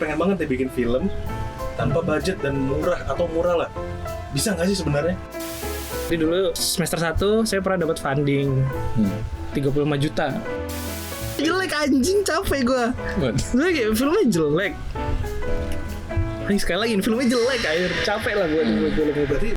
pengen banget ya bikin film tanpa budget dan murah atau murah lah. Bisa nggak sih sebenarnya? Jadi dulu semester 1 saya pernah dapat funding 35 juta. Jelek anjing, capek gue. Sebenernya kayak filmnya jelek. Ini sekali lagi filmnya jelek, akhir capek lah buat filmnya. Berarti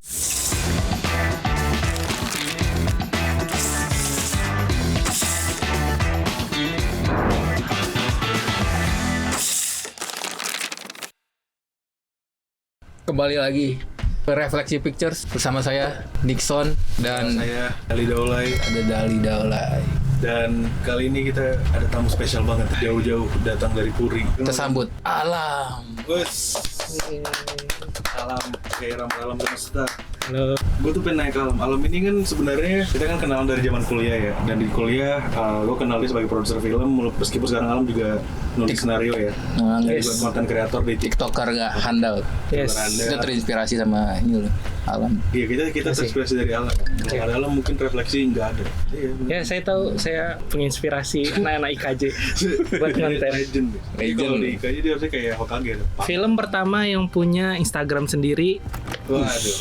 Kembali lagi ke Refleksi Pictures bersama saya Nixon dan saya Ali Daulay. ada Dali Daulay. Dan kali ini kita ada tamu spesial banget, jauh-jauh datang dari Puri. Kita sambut Alam. Wes, alam kayak alam semesta. Halo. Gue tuh pengen naik Alam. Alam ini kan sebenarnya kita kan kenalan dari zaman kuliah ya. Dan di kuliah gue kenal dia sebagai produser film. Meskipun sekarang Alam juga nulis skenario ya. Dan juga konten kreator di TikTok. TikToker nggak handal. Yes. Kita terinspirasi sama ini loh, Alam. Iya, kita terinspirasi dari Alam. Kalau ada Alam mungkin refleksi nggak ada. Iya. Ya saya tahu, saya penginspirasi anak-anak IKJ buat konten. Legend. Kalau di IKJ dia harusnya kayak Hokage. Film pertama yang punya Instagram sendiri, Waduh.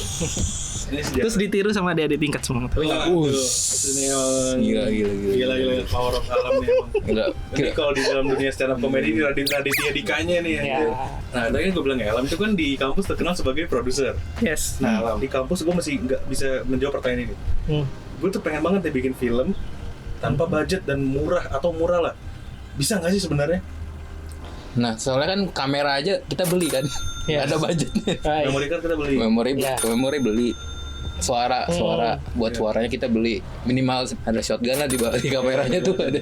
Ini terus ditiru sama adik-adik tingkat semua. Tapi nggak. Waduh. Ini emang Gila. Gila power of Alam nih emang. Enggak. Jadi kalau di dalam dunia stand up comedy ini Raditya Dikanya nih Ya. Nah, tadi kan gue bilang ya, Alam itu kan di kampus terkenal sebagai produser. Yes. Nah, Alam di kampus gue masih nggak bisa menjawab pertanyaan ini. Gue tuh pengen banget ya bikin film tanpa budget dan murah atau murah lah. Bisa nggak sih sebenarnya? Nah, soalnya kan kamera aja kita beli kan. Yes. Ada budgetnya. Baik. Memori card kita beli. Memori beli. Suara buat suaranya kita beli. Minimal ada shotgun lah di kameranya tuh ada.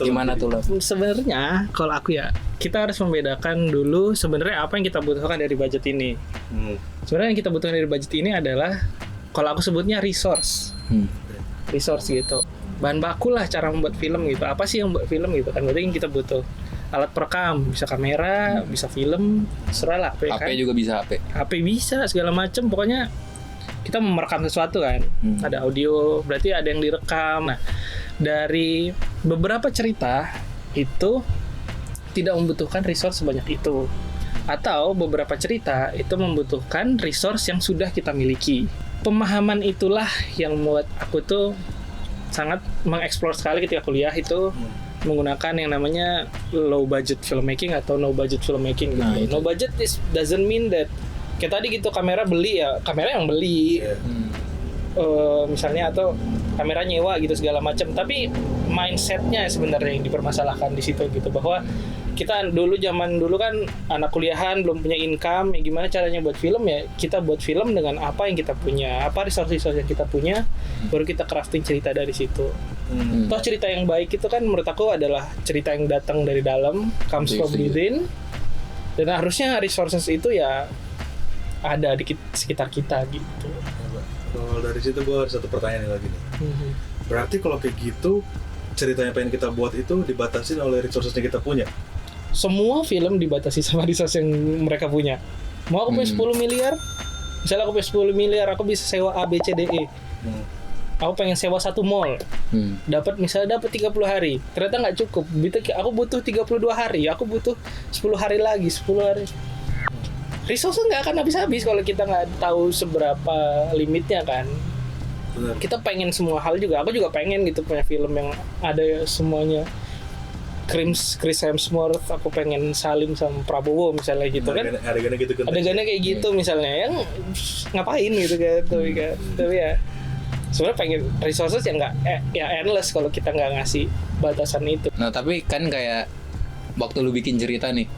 Gimana tuh lah? Sebenarnya kalau aku ya, kita harus membedakan dulu sebenarnya apa yang kita butuhkan dari budget ini. Sebenarnya yang kita butuhkan dari budget ini adalah, kalau aku sebutnya resource gitu, bahan baku lah cara membuat film gitu. Apa sih yang membuat film gitu kan? Berarti yang kita butuh alat perekam, bisa kamera, bisa film, serah lah. HP juga bisa HP bisa segala macem, pokoknya kita merekam sesuatu kan. Ada audio, berarti ada yang direkam. Nah, dari beberapa cerita itu tidak membutuhkan resource sebanyak itu, atau beberapa cerita itu membutuhkan resource yang sudah kita miliki. Pemahaman itulah yang membuat aku tuh sangat mengeksplor sekali ketika kuliah itu menggunakan yang namanya low budget filmmaking atau no budget filmmaking gitu. Nah, no budget doesn't mean that kayak tadi gitu, kamera beli ya, kamera yang beli. Misalnya, atau kamera nyewa gitu segala macam, tapi mindsetnya sebenarnya yang dipermasalahkan di situ gitu, bahwa kita zaman dulu kan anak kuliahan belum punya income, ya gimana caranya buat film, ya kita buat film dengan apa yang kita punya, apa resource yang kita punya, baru kita crafting cerita dari situ. Toh cerita yang baik itu kan menurut aku adalah cerita yang datang dari dalam, comes from within, dan harusnya resources itu ya ada di sekitar kita gitu. Kalau dari situ gue ada satu pertanyaan lagi nih. Berarti kalau kayak gitu, cerita yang pengen kita buat itu dibatasi oleh resources yang kita punya? Semua film dibatasi sama resource yang mereka punya. Mau aku punya 10 miliar, misalnya aku punya 10 miliar, aku bisa sewa A, B, C, D, E. Aku pengen sewa satu mall, dapat 30 hari, ternyata nggak cukup. Aku butuh 32 hari, aku butuh 10 hari lagi, 10 hari. Resource nggak akan habis-habis kalau kita nggak tahu seberapa limitnya kan. Benar. Kita pengen semua hal juga. Aku juga pengen gitu punya film yang ada semuanya. Chris Hemsworth, aku pengen saling sama Prabowo misalnya gitu kan. Adegannya gitu kan. Adegannya kayak gitu misalnya, yang ngapain gitu kan. Tapi ya sebenarnya pengen resources yang nggak ya endless kalau kita nggak ngasih batasan itu. Nah, tapi kan kayak waktu lu bikin cerita nih,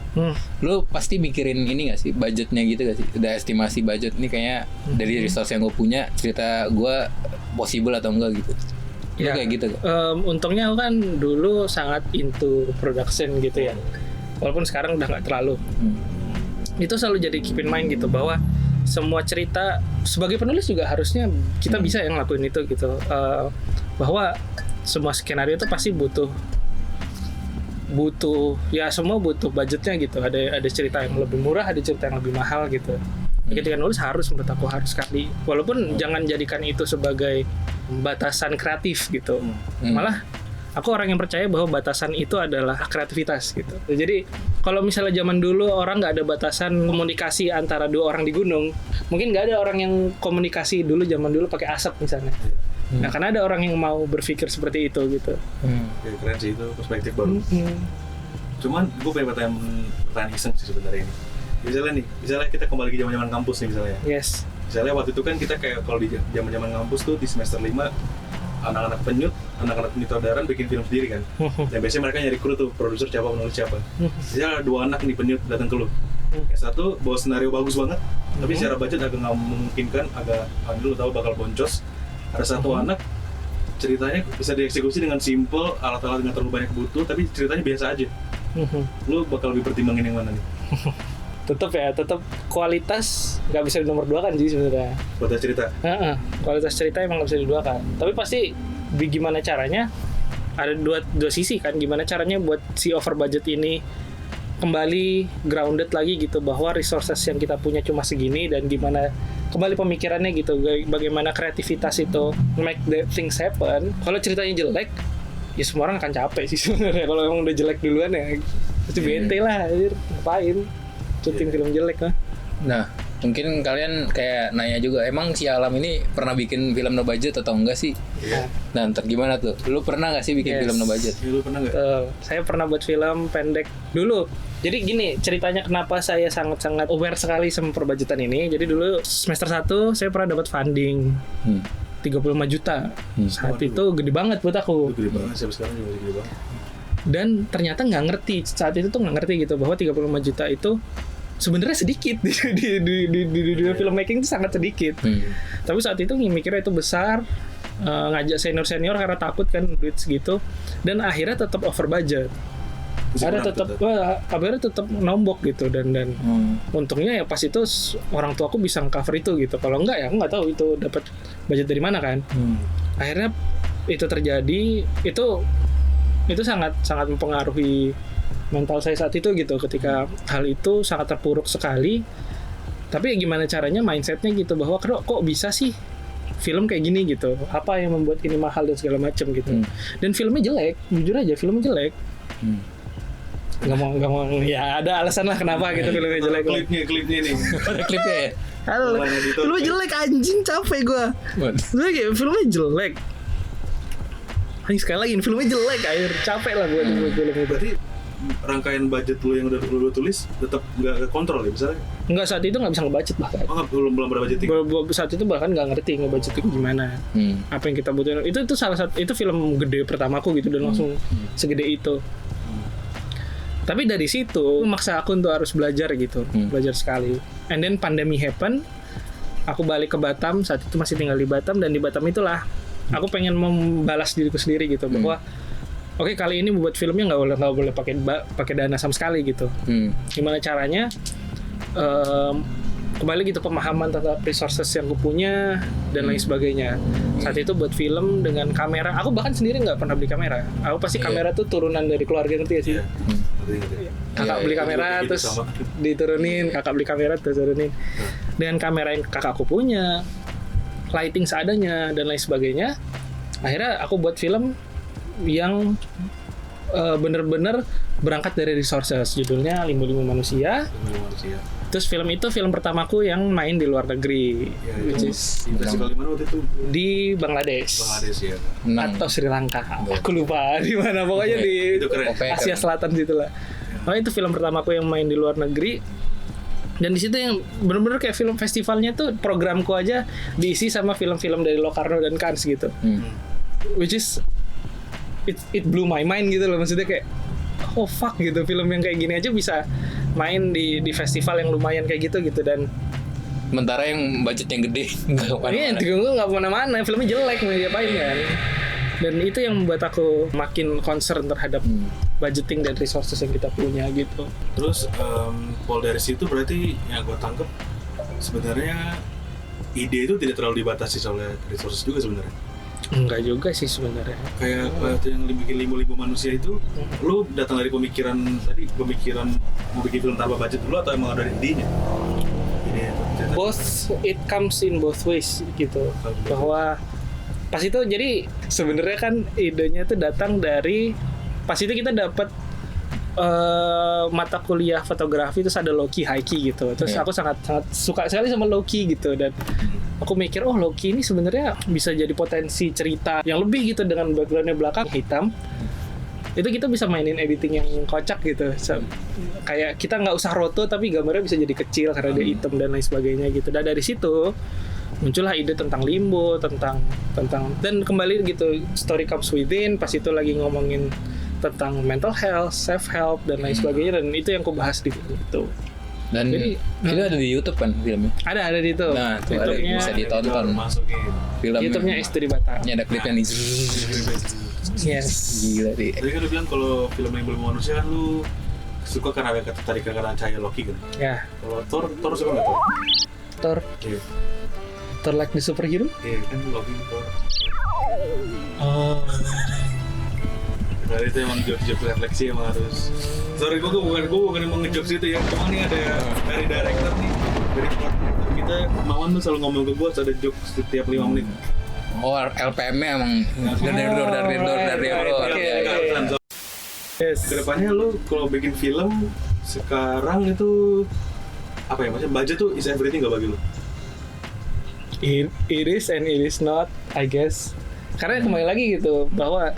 lu pasti mikirin ini gak sih, budgetnya gitu gak sih? Udah estimasi budget nih kayaknya dari resource yang gue punya, cerita gue possible atau enggak gitu. Lu kayak gitu gak? Untungnya aku kan dulu sangat into production gitu ya, walaupun sekarang udah gak terlalu. Itu selalu jadi keep in mind gitu, bahwa semua cerita, sebagai penulis juga harusnya kita bisa yang ngelakuin itu gitu, bahwa semua skenario itu pasti butuh ya, semua butuh budgetnya gitu. Ada cerita yang lebih murah, ada cerita yang lebih mahal gitu. Ketika nulis menurut aku harus sekali, walaupun jangan jadikan itu sebagai batasan kreatif gitu. Malah aku orang yang percaya bahwa batasan itu adalah kreativitas gitu. Jadi kalau misalnya zaman dulu orang nggak ada batasan komunikasi antara dua orang di gunung, mungkin nggak ada orang yang komunikasi dulu zaman dulu pakai asap misalnya. Nah, karena ada orang yang mau berpikir seperti itu gitu. Ya, keren sih itu perspektif baru. Cuman gue pengen pertanyaan iseng sih sebenarnya ini. Misalnya kita kembali ke zaman-zaman kampus nih misalnya. Yes. Misalnya waktu itu kan kita kayak kalau di zaman-zaman kampus tuh di semester 5 anak-anak penyutradaran bikin film sendiri kan. Dan biasanya mereka nyari kru tuh, produser siapa, penulis siapa. Misalnya ada 2 anak nih penyut datang ke lu. Yang satu bawa skenario bagus banget, tapi secara budget agak nggak memungkinkan, agak lu tahu bakal boncos. Ada satu anak ceritanya bisa dieksekusi dengan simple, alat-alat nggak terlalu banyak butuh, tapi ceritanya biasa aja. Lu bakal lebih pertimbangin yang mana nih? Tetap kualitas nggak bisa dinomorduakan sih sebenarnya. Kualitas cerita. Kualitas cerita emang nggak bisa diduakan. Tapi pasti gimana caranya? Ada dua sisi kan. Gimana caranya buat si over budget ini kembali grounded lagi gitu, bahwa resources yang kita punya cuma segini, dan gimana kembali pemikirannya gitu, bagaimana kreativitas itu make the things happen. Kalau ceritanya jelek, ya semua orang akan capek sih sebenarnya. Kalau emang udah jelek duluan ya pasti bete lah, ngapain syuting film jelek lah. Nah, mungkin kalian kayak nanya juga, emang si Alam ini pernah bikin film no budget atau enggak sih? Iya. Nah, ntar gimana tuh? Lu pernah nggak sih bikin film no budget? Ya, lu pernah nggak? Saya pernah buat film pendek dulu. Jadi gini, ceritanya kenapa saya sangat-sangat aware sekali sama perbudgetan ini. Jadi dulu semester 1 saya pernah dapat funding 35 juta. Saat itu gede banget buat aku. Itu gede banget, sampai sekarang juga gede banget. Dan ternyata nggak ngerti, saat itu tuh nggak ngerti gitu, bahwa 35 juta itu sebenarnya sedikit di dunia filmmaking itu sangat sedikit. Tapi saat itu mikirnya itu besar, ngajak senior karena takut kan duit segitu, dan akhirnya tetap over budget. Ada akhirnya tetap nombok gitu, dan untungnya ya pas itu orang tuaku bisa cover itu gitu. Kalau enggak ya aku nggak tahu itu dapat budget dari mana kan. Akhirnya itu terjadi, itu sangat mempengaruhi mental saya saat itu gitu, ketika hal itu sangat terpuruk sekali. Tapi ya gimana caranya mindsetnya gitu, bahwa kok bisa sih film kayak gini gitu, apa yang membuat ini mahal dan segala macam gitu. Dan filmnya jelek, jujur aja filmnya jelek. Nggak mau ya ada alasan lah kenapa gitu filmnya jelek. Klipnya nih. Ada klipnya ya? Halo, filmnya jelek anjing, capek gue. Sebenernya filmnya jelek. Sekali lagi filmnya jelek, capek lah buat film itu. Berarti rangkaian budget lu yang udah lu tulis tetap nggak kontrol ya misalnya? Enggak, saat itu nggak bisa ngebudget bahkan. Belum ada budgeting. Saat itu bahkan nggak ngerti ngebudgeting gimana. Apa yang kita butuhin. Itu salah satu, itu film gede pertamaku gitu, dan langsung segede itu. Tapi dari situ maksa aku untuk harus belajar gitu, belajar sekali. And then pandemi happen, aku balik ke Batam, saat itu masih tinggal di Batam, dan di Batam itulah aku pengen membalas diriku sendiri gitu, bahwa oke, kali ini membuat filmnya nggak boleh pakai dana sama sekali gitu. Gimana caranya? Kembali gitu pemahaman tentang resources yang aku punya dan lain sebagainya. Saat itu buat film dengan kamera, aku bahkan sendiri nggak pernah beli kamera. Aku pasti kamera tuh turunan dari keluarga, ngerti ya sih? Kakak beli kamera terus diturunin, kakak beli kamera terus turunin. Dengan kamera yang kakakku punya, lighting seadanya dan lain sebagainya, akhirnya aku buat film yang bener-bener berangkat dari resources. Judulnya Limbu-Limbu Manusia. Terus film itu film pertamaku yang main di luar negeri, which is di festival di mana waktu itu? Di Bangladesh Ya. atau Sri Lanka. Aku lupa di mana, pokoknya di Asia Selatan situlah. Oh, itu film pertamaku yang main di luar negeri. Dan di situ yang benar-benar kayak film festivalnya tuh, programku aja diisi sama film-film dari Locarno dan Cannes gitu. Which is it blew my mind gitu loh, maksudnya kayak oh fuck gitu, film yang kayak gini aja bisa main di festival yang lumayan kayak gitu. Dan sementara yang budgetnya gede nggak kemana-mana. Iya, nggak kemana-mana, filmnya jelek, mau diapain kan. Dan itu yang membuat aku makin concern terhadap budgeting dan resources yang kita punya gitu. Terus Paul, dari situ berarti yang gue tangkep sebenarnya ide itu tidak terlalu dibatasi oleh resources juga sebenarnya. Enggak juga sih sebenarnya. Kayak yang bikin Limbu-Limbu Manusia itu, lu datang dari pemikiran mau bikin film tanpa budget dulu, atau emang ada idenya? Both, it comes in both ways gitu. Bahwa pas itu jadi sebenarnya kan idenya tuh datang dari pas itu kita dapat mata kuliah fotografi terus ada low-key, high-key gitu. Terus aku sangat suka sekali sama low-key gitu, dan aku mikir low-key ini sebenarnya bisa jadi potensi cerita yang lebih gitu dengan backgroundnya belakang hitam. Itu kita bisa mainin editing yang kocak gitu. Kayak kita nggak usah roto tapi gambarnya bisa jadi kecil karena dia hitam dan lain sebagainya gitu. Dan dari situ muncullah ide tentang limbo, tentang dan kembali gitu, story comes within. Pas itu lagi ngomongin tentang mental health, self help dan lain sebagainya, dan itu yang aku bahas di itu. Dan Jadi, itu ada di YouTube kan filmnya? Ada di itu. Nah, tuh ada, YouTube-nya, bisa ditonton. Masukin. Filmnya. YouTube-nya Istri Batam. Ini ada klipnya nih. Yes. Gila deh. Tadi kan lu bilang kalau film yang belum manusia kan lu suka karena ada ketertarikan karena cahaya Loki kan. Ya. Kalau Thor suka nggak Thor? Thor Iya. Thor like the superhero? Iya kan Loki Thor. Oh. Nah itu emang jokes refleksi emang harus. Sorry gue bukan emang ngejokes itu ya. Cuma nih ada dari director nih, dari part director kita Mawan tuh selalu ngomong ke gue ada jokes setiap 5 menit. Oh, LPM-nya emang dari bro. Yes. Kedepannya lu kalau bikin film sekarang itu apa ya, maksudnya budget tuh is everything gak bagi lu? It is and it is not, I guess. Karena kembali lagi gitu bahwa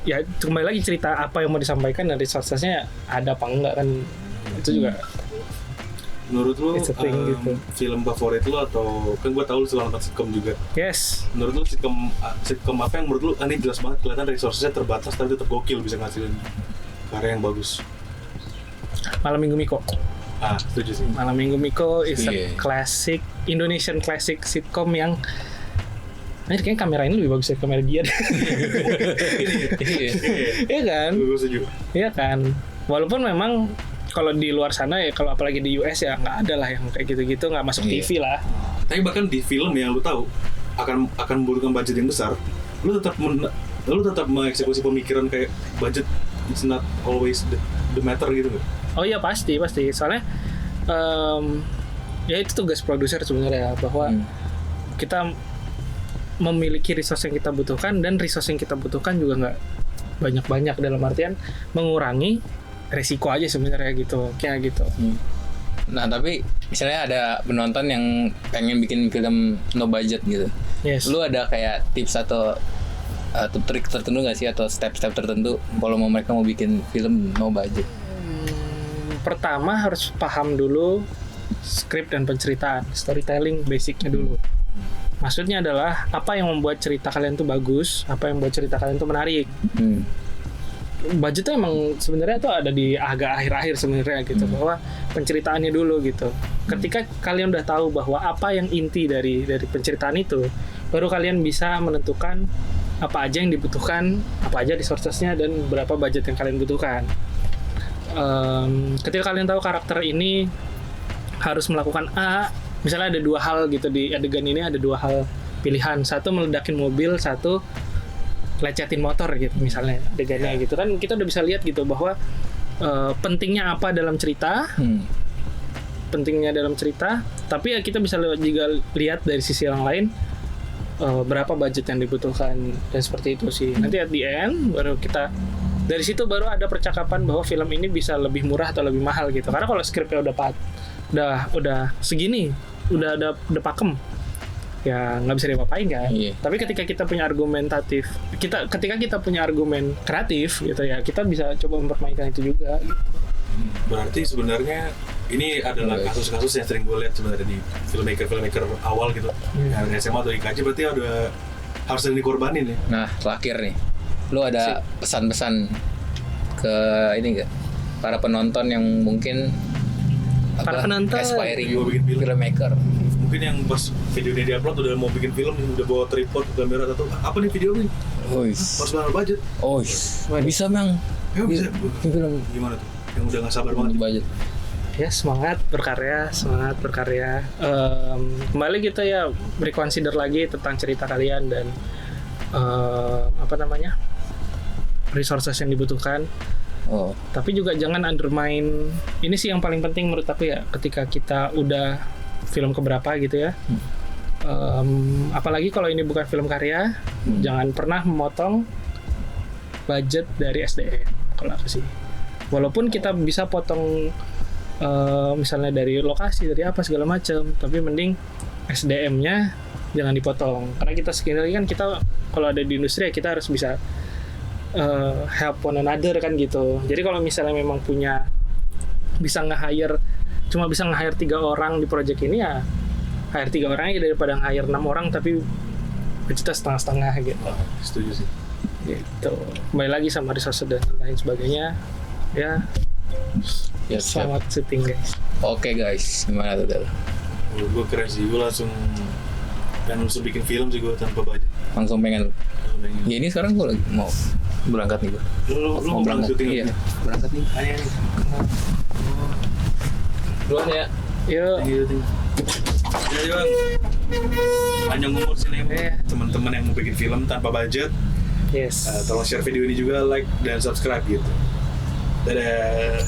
ya kembali lagi cerita apa yang mau disampaikan dan resourcesnya ada apa enggak kan, itu juga. Menurut lu It's a thing, gitu. film favorit lu atau kan gue tahu lu suka nonton sitcom juga. Yes. Menurut lu sitcom apa yang menurut lu ini jelas banget kelihatan resourcesnya terbatas tapi tetap gokil bisa ngasilin karya yang bagus? Malam Minggu Miko. Setuju sih. Malam Minggu Miko is Iya. a classic Indonesian classic sitcom yang kayaknya kamera ini lebih bagus dari kamera dia deh. Iya. Iya kan? Gue setuju. Iya kan? Walaupun memang kalau di luar sana ya, kalau apalagi di US ya nggak ada lah yang kayak gitu-gitu, nggak masuk Iya. TV lah. Tapi bahkan di film yang lu tahu akan membutuhkan budget yang besar, lu tetap mengeksekusi pemikiran kayak budget it's not always the matter gitu kan? Oh iya pasti. Soalnya ya itu tugas produser sebenarnya, bahwa kita memiliki resource yang kita butuhkan, dan resource yang kita butuhkan juga nggak banyak-banyak, dalam artian mengurangi resiko aja sebenarnya gitu, kayak gitu. Nah, tapi misalnya ada penonton yang pengen bikin film no budget gitu. Yes. Lu ada kayak tips atau trik tertentu nggak sih, atau step-step tertentu kalau mereka mau bikin film no budget? Pertama harus paham dulu skrip dan penceritaan, storytelling basicnya dulu. Maksudnya adalah apa yang membuat cerita kalian tuh bagus, apa yang membuat cerita kalian tuh menarik. Budget tuh emang sebenarnya tuh ada di agak akhir-akhir sebenarnya gitu, bahwa penceritaannya dulu gitu. Ketika kalian udah tahu bahwa apa yang inti dari penceritaan itu, baru kalian bisa menentukan apa aja yang dibutuhkan, apa aja resourcesnya, dan berapa budget yang kalian butuhkan. Ketika kalian tahu karakter ini harus melakukan A, misalnya ada 2 hal gitu di adegan ini, ada 2 hal pilihan, satu meledakin mobil, satu lecetin motor gitu misalnya adegannya gitu kan, kita udah bisa lihat gitu bahwa pentingnya apa dalam cerita, tapi ya kita bisa juga lihat dari sisi yang lain berapa budget yang dibutuhkan, dan seperti itu sih. Nanti at the end baru kita dari situ baru ada percakapan bahwa film ini bisa lebih murah atau lebih mahal gitu. Karena kalau skripnya udah segini, udah pakem, ya nggak bisa diapa-apain kan. Iya. Tapi ketika kita punya ketika kita punya argumen kreatif gitu ya, kita bisa coba mempermainkan itu juga gitu. Berarti sebenarnya ini adalah kasus-kasus yang sering gue lihat sebenarnya di filmmaker awal gitu, yang SMA atau IKJ, berarti harus sering dikorbanin ya. Nah, terakhir nih, lu ada pesan-pesan ke ini nggak, para penonton yang mungkin aspiring Mau bikin film. filmmaker? Mungkin yang pas video ini diupload udah mau bikin film, udah bawa tripod, kamera, atau apa nih video nih, harus banget budget. Bisa bang? Ya bisa. Film Gimana tuh? Yang udah nggak sabar banget. budget. Ya semangat berkarya. Kembali gitu ya, reconsider lagi tentang cerita kalian dan resources yang dibutuhkan. Tapi juga jangan undermine. Ini sih yang paling penting menurut aku ya, ketika kita udah film keberapa gitu ya. Apalagi kalau ini bukan film karya, jangan pernah memotong budget dari SDM kalau aku sih. Walaupun kita bisa potong misalnya dari lokasi, dari apa segala macam, tapi mending SDM-nya jangan dipotong. Karena kita sekali lagi kan kita kalau ada di industri ya kita harus bisa help one another kan gitu. Jadi kalau misalnya memang bisa cuma bisa nge-hire 3 orang di project ini ya hire 3 orang aja daripada nge-hire 6 orang tapi budgetnya setengah-setengah gitu. Setuju sih. Gitu. Kembali lagi sama resource dan lain sebagainya. Ya. Ya, Selamat syuting guys. Oke guys, gimana tuh Del? Gue keren sih, gue langsung bikin film sih gue tanpa budget. Langsung pengen. Langsung pengen. Ya ini sekarang gue lagi mau berangkat nih gue. Lu mau berangkat syuting? Iya, berangkat nih. Ayo nih. Duluan ya. Yuk. Jadi bang, panjang umur sini Iya. teman-teman yang mau bikin film tanpa budget, Yes. tolong share video ini juga, like dan subscribe gitu. Dadah.